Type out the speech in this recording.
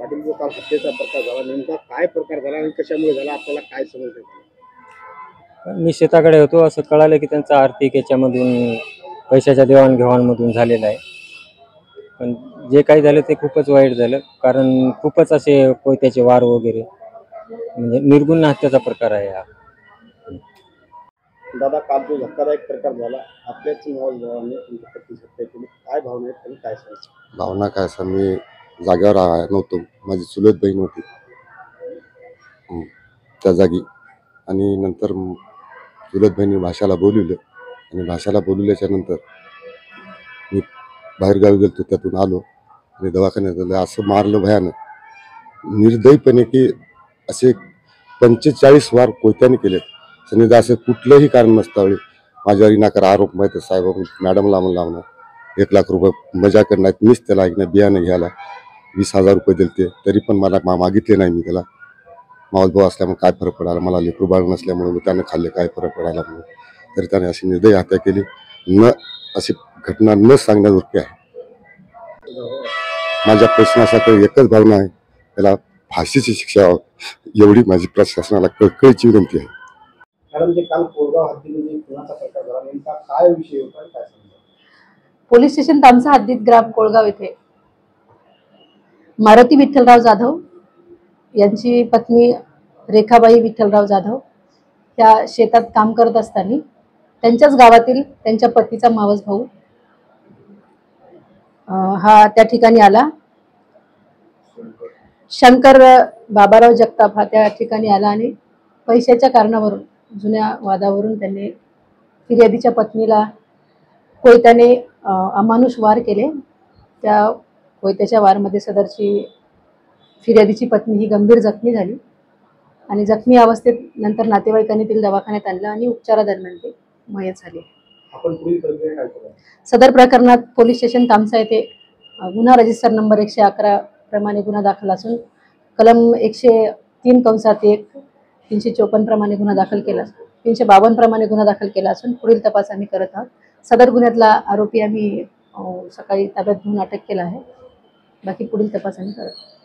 पाटील जो काल हत्येचा प्रकार झाला नेमका काय प्रकार झाला आणि कशामुळे झाला आपल्याला काय समजतं? मी शेताकडे होतो, असं कळालं की त्यांचा आर्थिक याच्यामधून पैशाच्या देवाणघेवाणमधून झालेला आहे. पण जे काही झालं ते खूपच वाईट झालं, कारण खूपच असे कोयत्याचे वार वगैरे म्हणजे निर्गुण हत्याचा प्रकार आहे हा. दादा काल जो धक्कादायक प्रकार झाला आपल्याच भावाने तुमच्या पत्नीची हत्या केली, काय भावना आहेत आणि काय सांगतो? भावना काय सर, मी जागेवर नव्हतो, माझी चुलत बहीण होती त्या जागी. आणि नंतर चुलत बहिणी भाषाला बोलवलं आणि भाषाला बोलवल्याच्या नंतर मी बाहेरगावी गेलो, त्यातून आलो आणि दवाखान्यात झालं. असं मारलं भयानक निर्दयीपणे की असे 45 वार कोयत्याने केले. समजा असं कुठलंही कारण नसतावळे माझ्यावर विनाकारण आरोप माहिती साहेब मॅडमला लावणं, 1 लाख रुपये मजा करणार, मीच त्याला ऐकणं बियाणं घ्यायला 20,000 रुपये दिले तरी पण मला मागितले नाही. मी त्याला मावसभाऊ असल्यामुळे काय फरक पडायला, मला लेकरू बाळ नसल्यामुळे त्याने खाल्ले काय फरक पडायला म्हणून, तरी त्याने अशी निर्दयी हत्या केली. न अशी घटना न सांगण्याजोगी आहे. माझ्या प्रश्नासाठी एकच भावना आहे, त्याला फाशीची शिक्षा एवढी माझी प्रशासनाला कळकळीची विनंती आहे. कारण जे काल कोळगाव हद्दीमध्ये खुनाचा प्रकार झाला नेमका काय विषय होता आणि काय सांगतो? पोलीस स्टेशन तामसा हद्दीत ग्राम कोळगाव येथे मारुती विठ्ठलराव जाधव यांची पत्नी रेखाबाई विठ्ठलराव जाधव त्या शेतात काम करत असताना त्यांच्याच गावातील त्यांच्या पतीचा मावस भाऊ हा त्या ठिकाणी आला. शंकर बाबाराव जगताप हा त्या ठिकाणी आला आणि पैशाच्या कारणावरून जुन्या वादावरून त्यांनी फिर्यादीच्या पत्नीला कोयत्याने अमानुष वार केले. त्या कोयत्याच्या वारमध्ये सदरची फिर्यादीची पत्नी ही गंभीर जखमी झाली आणि जखमी अवस्थेत नंतर नातेवाईकांनी तिला दवाखान्यात आणलं आणि उपचारादरम्यान ती मयत झाली. आपण पुढील प्रक्रिया काय करू? सदर प्रकरणात पोलीस स्टेशन तामसा येथे गुन्हा रजिस्टर नंबर 111 प्रमाणे गुन्हा दाखल असून कलम 103(1) 354 प्रमाणे गुन्हा दाखल केला, 352 प्रमाणे गुन्हा दाखल केला असून पुढील तपास आम्ही करत आहोत. सदर गुन्ह्यातला आरोपी आम्ही सकाळी ताब्यात घेऊन अटक केला आहे. बाकी पुढील तपास आम्ही करत आहोत.